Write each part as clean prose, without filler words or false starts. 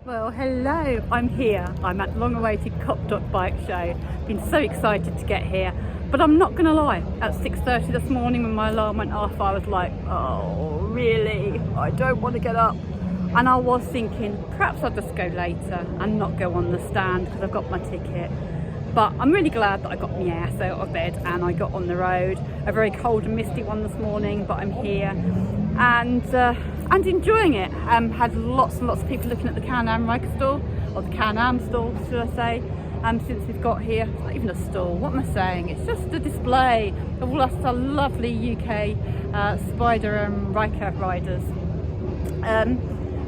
Well, hello, I'm here. I'm at the long-awaited Copdock bike show. Been so excited to get here, but I'm not gonna lie, at 6:30 this morning when my alarm went off, I was like, oh really, I don't want to get up. And I was thinking perhaps I'll just go later and not go on the stand because I've got my ticket. But I'm really glad that I got my ass out of bed and I got on the road. A very cold and misty one this morning, but I'm here and enjoying it. Had lots and lots of people looking at the Can-Am Riker stall, or the Can-Am stall should I say, since we've got here. It's not even a stall, what am I saying? It's just a display of all us lovely UK Spider and Riker riders.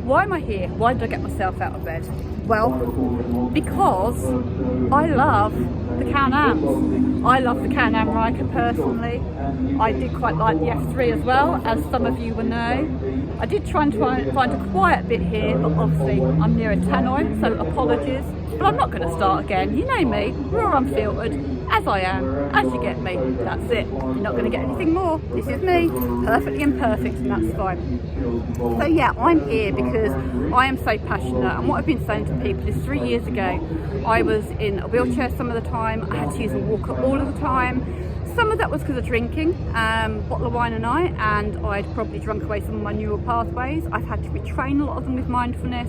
Why am I here? Why did I get myself out of bed? Well, because I love the Can-Ams. I love the Can-Am Riker personally. I did quite like the F3 as well, as some of you will know. I did try and find a quiet bit here, but obviously I'm near a tannoy, so apologies. But I'm not going to start again. You know me, raw unfiltered, as I am, as you get me. That's it. You're not going to get anything more. This is me, perfectly imperfect, and that's fine. So yeah, I'm here because I am so passionate, and what I've been saying to people is 3 years ago, I was in a wheelchair some of the time. I had to use a walker all of the time. Some of that was because of drinking, bottle of wine a night, and I'd probably drunk away some of my neural pathways. I've had to retrain a lot of them with mindfulness,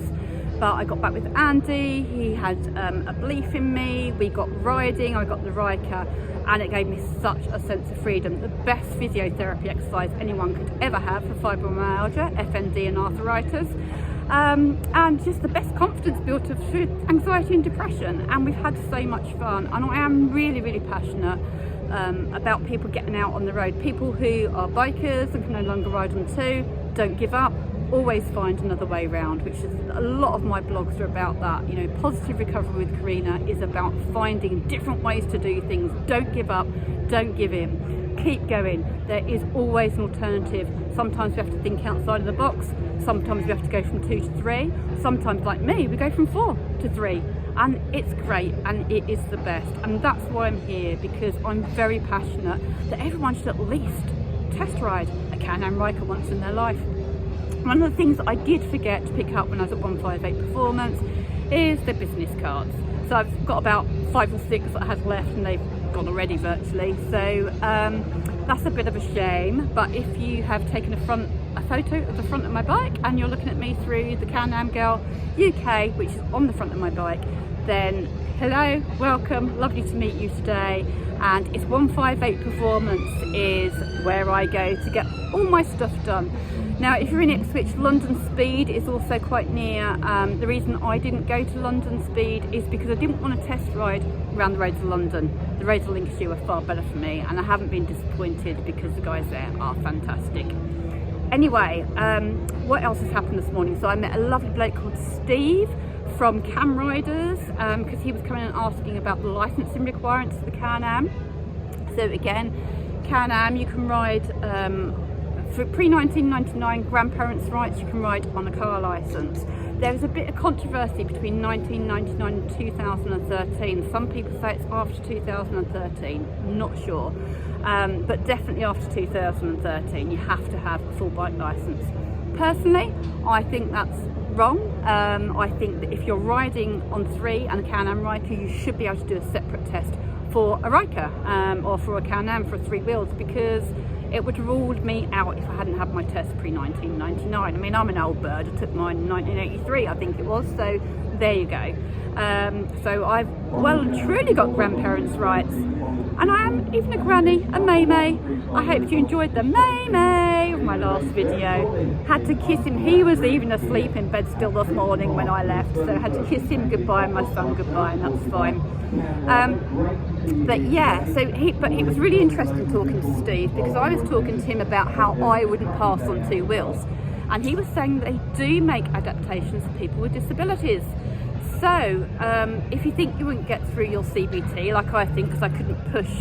but I got back with Andy. He had a belief in me. We got riding, I got the Riker, and it gave me such a sense of freedom. The best physiotherapy exercise anyone could ever have for fibromyalgia, FND and arthritis. And just the best confidence builder for anxiety and depression, and we've had so much fun. And I am really, really passionate about people getting out on the road. People who are bikers and can no longer ride on two, don't give up, always find another way round, which is a lot of my blogs are about that. You know, Positive Recovery with Karina is about finding different ways to do things. Don't give up, don't give in, keep going. There is always an alternative. Sometimes we have to think outside of the box, sometimes we have to go from 2 to 3, sometimes like me we go from 4 to 3, and it's great and it is the best. And that's why I'm here, because I'm very passionate that everyone should at least test ride a Can-Am Riker once in their life. One of the things that I did forget to pick up when I was at 158 Performance is the business cards. So I've got about 5 or 6 that I had left, and they've gone already virtually. So that's a bit of a shame. But if you have taken a photo of the front of my bike and you're looking at me through the Can-Am Girl UK, which is on the front of my bike, then hello, welcome, lovely to meet you today. And it's 158 Performance is where I go to get all my stuff done. Now, if you're in Ipswich, London Speed is also quite near. The reason I didn't go to London Speed is because I didn't want to test ride around the roads of London. The roads of Lincolnshire were far better for me, and I haven't been disappointed because the guys there are fantastic. Anyway, what else has happened this morning? So I met a lovely bloke called Steve from Camriders, because he was coming and asking about the licensing requirements for the Can-Am. So again, Can-Am, you can ride for pre-1999 grandparents' rights, you can ride on a car licence. There is a bit of controversy between 1999 and 2013. Some people say it's after 2013, not sure. But definitely after 2013 you have to have a full bike licence. Personally, I think that's wrong. I think that if you're riding on 3 and a Can-Am Riker, you should be able to do a separate test for a Riker or for a Can-Am for 3 wheels, because it would have ruled me out if I hadn't had my test pre-1999. I mean, I'm an old bird. I took mine in 1983, I think it was, so there you go. So I've well and truly got grandparents' rights. And I am even a granny, a May-May. I hope you enjoyed the May-May of my last video. Had to kiss him. He was even asleep in bed still this morning when I left. So I had to kiss him goodbye and my son goodbye, and that's fine. But yeah, so it was really interesting talking to Steve, because I was talking to him about how I wouldn't pass on 2 wheels. And he was saying they do make adaptations for people with disabilities. So, if you think you wouldn't get through your CBT, like I think, because I couldn't push.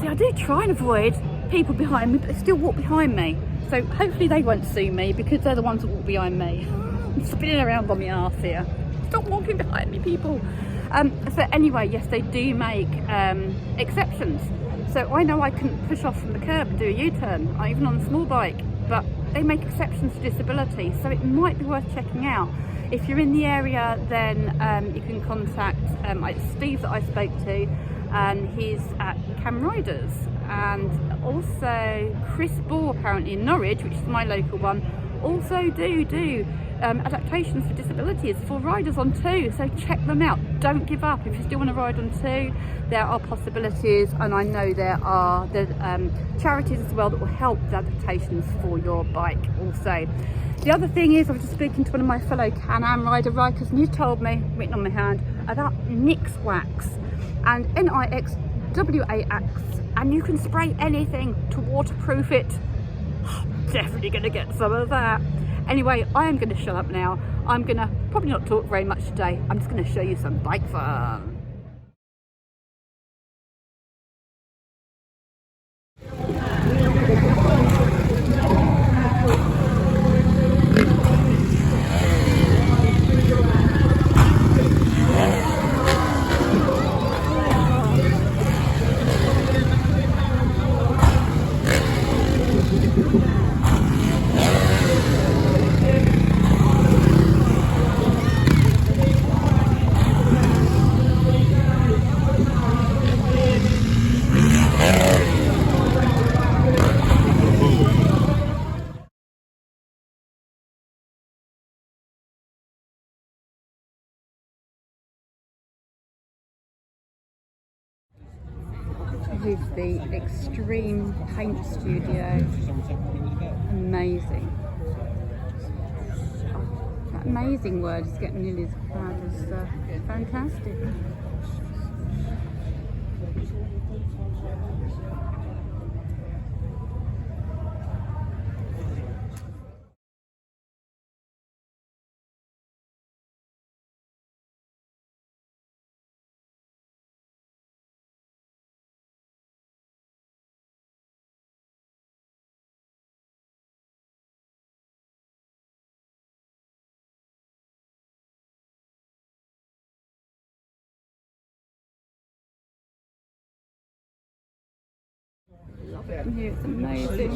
See, I do try and avoid people behind me, but they still walk behind me. So hopefully they won't sue me, because they're the ones that walk behind me. I'm spinning around on my arse here. Stop walking behind me, people. So anyway, yes, they do make exceptions. So I know I couldn't push off from the curb and do a U-turn, even on a small bike. But they make exceptions to disability, so it might be worth checking out. If you're in the area, then you can contact Steve that I spoke to, and he's at Camriders, and also Chris Ball apparently in Norwich, which is my local one, also do adaptations for disabilities for riders on 2, so check them out. Don't give up. If you still want to ride on 2, there are possibilities, and I know there are charities as well that will help with adaptations for your bike also. The other thing is, I was just speaking to one of my fellow Can-Am rider Rikers, and he told me, written on my hand, about Nix Wax and NIXWAX, and you can spray anything to waterproof it. Definitely going to get some of that. Anyway, I am going to shut up now. I'm going to probably not talk very much today. I'm just going to show you some bike fun. This is the Extreme Paint Studio. Amazing. Oh, that amazing word is getting nearly as bad as fantastic. Love it in here, it's amazing.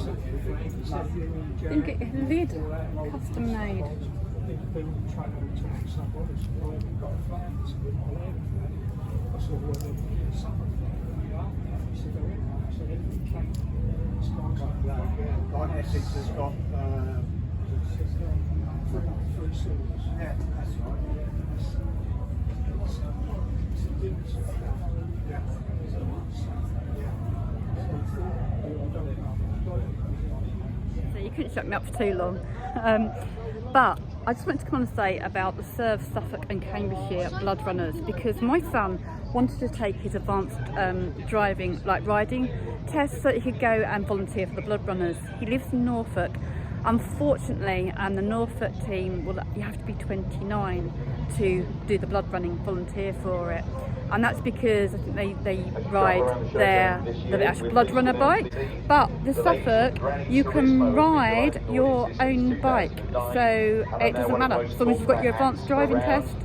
You can get your lid custom made. Essex has got yeah, that's right. So you couldn't shut me up for too long. But I just wanted to come and say about the Serve Suffolk and Cambridgeshire blood runners, because my son wanted to take his advanced riding test so that he could go and volunteer for the blood runners. He lives in Norfolk. Unfortunately, the Norfolk team, you have to be 29 to do the blood running, volunteer for it. And that's because I think they ride the actual blood runner bike. But the Suffolk, you can ride your own bike. So it doesn't matter. As long as you've got your advanced riding test,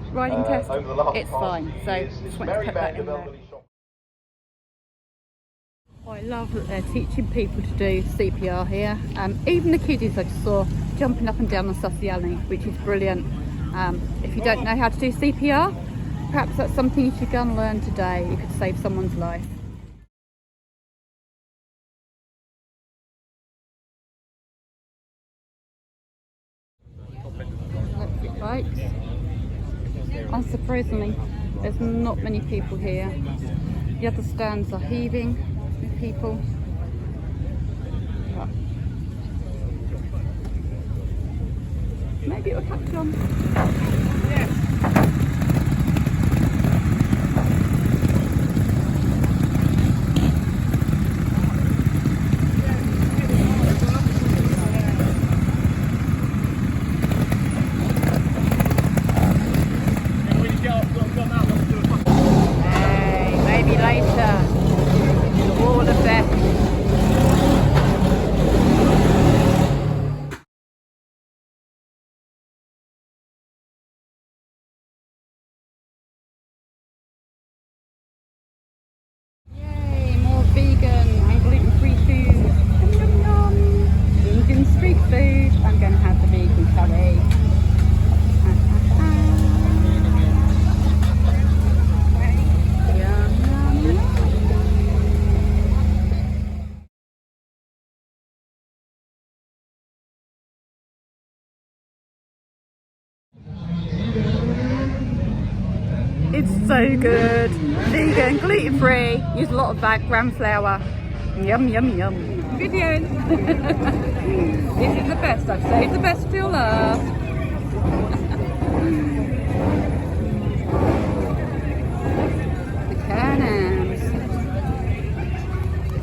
it's fine. So just wanted to put that in there. I love that they're teaching people to do CPR here. Even the kiddies I just saw jumping up and down the Sussy Alley, which is brilliant. If you don't know how to do CPR, perhaps that's something you should go and learn today. You could save someone's life. Electric bikes. Unsurprisingly, there's not many people here. The other stands are heaving with people. But maybe it will catch on. So good. Vegan, gluten free, use a lot of that gram flour. Yum, yum, yum. Video. This is the best. I've saved the best till last. The Can-Ams.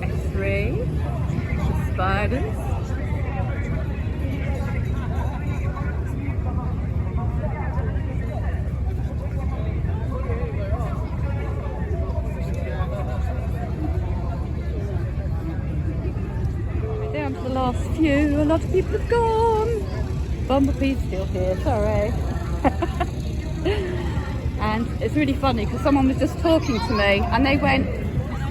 F3. The Spiders. Down to the last few. A lot of people have gone. Bumblebee's still here, sorry. And it's really funny because someone was just talking to me and they went,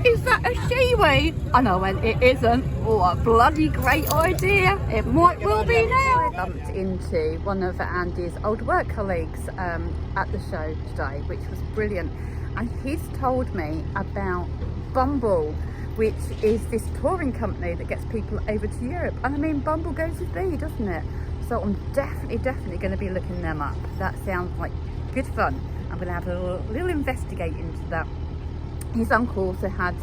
"Is that a shiwi?" And I went, "It isn't." Oh, a bloody great idea. It might well be now. I bumped into one of Andy's old work colleagues at the show today, which was brilliant. And he's told me about Bumble, which is this touring company that gets people over to Europe. And I mean, Bumble goes with B, doesn't it? So I'm definitely going to be looking them up. That sounds like good fun. I'm going to have a little investigate into that. His uncle also had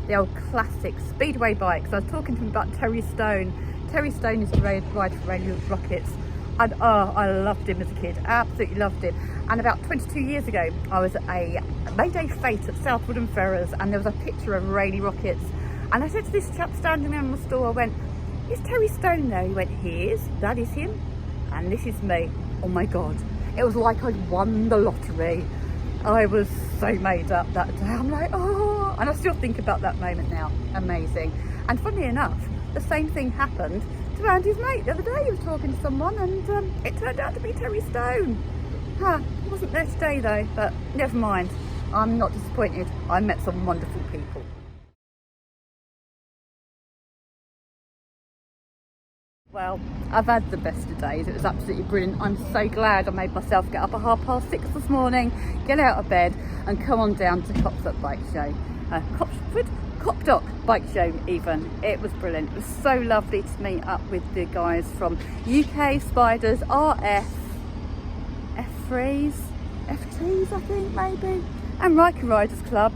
the old classic speedway bikes. I was talking to him about Terry Stone. Terry Stone used to ride for Radio Rockets. And oh, I loved him as a kid, absolutely loved him. And about 22 years ago, I was at a Mayday Fete at Southwood and Ferrers, and there was a picture of Radio Rockets. And I said to this chap standing around the store, I went, "Is Terry Stone there?" He went, "He is, that is him, and this is me." Oh my God, it was like I'd won the lottery. I was so made up that day. I'm like, oh, and I still think about that moment now. Amazing. And funnily enough, the same thing happened to Andy's mate the other day. He was talking to someone and it turned out to be Terry Stone. He wasn't there today though, but never mind. I'm not disappointed. I met some wonderful people. Well, I've had the best of days. It was absolutely brilliant. I'm so glad I made myself get up at 6:30 this morning, get out of bed and come on down to Copdock Bike Show. Copdock Bike Show even. It was brilliant. It was so lovely to meet up with the guys from UK Spiders, RF, F3s, FTs I think maybe, and Reconnecting Club.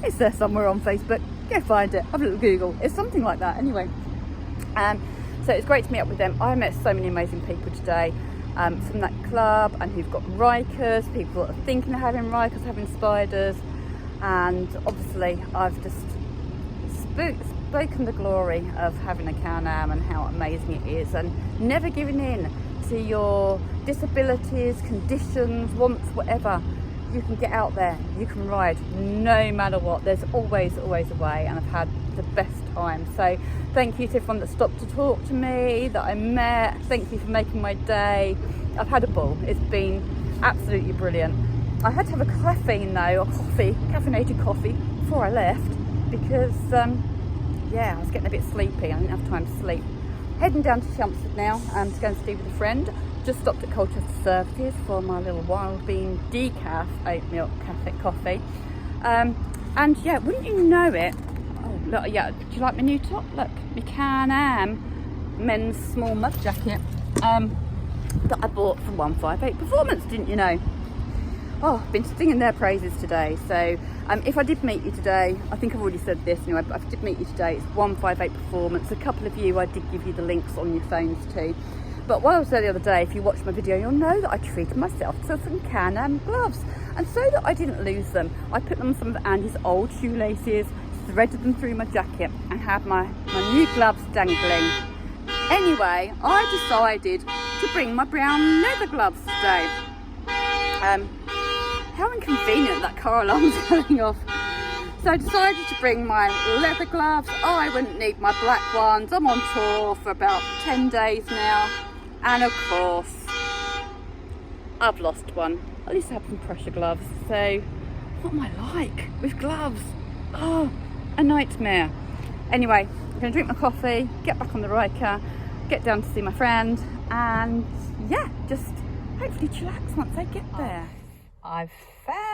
It's there somewhere on Facebook. Go find it. Have a little Google. It's something like that anyway. So it's great to meet up with them. I met so many amazing people today from that club, and who've got Rikers, people that are thinking of having Rikers, having Spiders, and obviously I've just spoken the glory of having a Can-Am and how amazing it is, and never giving in to your disabilities, conditions, wants, whatever. You can get out there, you can ride no matter what. There's always a way, and I've had the best time. So thank you to everyone that stopped to talk to me, that I met. Thank you for making my day. I've had a ball. It's been absolutely brilliant. I had to have a caffeine though, a coffee, caffeinated coffee before I left because yeah, I was getting a bit sleepy. I didn't have time to sleep. Heading down to Chelmsford now to go and stay with a friend. Just stopped at Colchester Services for my little Wild Bean decaf oat milk cafe coffee. And yeah, wouldn't you know it? Oh look, yeah, do you like my new top? Look, my Can-Am men's small mud jacket that I bought from 158 Performance, didn't you know? Oh, I've been singing their praises today. So if I did meet you today, I think I've already said this anyway, but if I did meet you today, it's 158 Performance. A couple of you, I did give you the links on your phones too. But while I was there the other day, if you watched my video, you'll know that I treated myself to some Can-Am gloves. And so that I didn't lose them, I put them on some of Andy's old shoelaces, threaded them through my jacket, and had my new gloves dangling. Anyway, I decided to bring my brown leather gloves today. How inconvenient that car alarm's going off. So I decided to bring my leather gloves. Oh, I wouldn't need my black ones. I'm on tour for about 10 days now. And of course, I've lost one. At least I have some pressure gloves. So what am I like with gloves? Oh, a nightmare. Anyway, I'm going to drink my coffee, get back on the Riker, get down to see my friend, and yeah, just hopefully chillax once I get there. I've found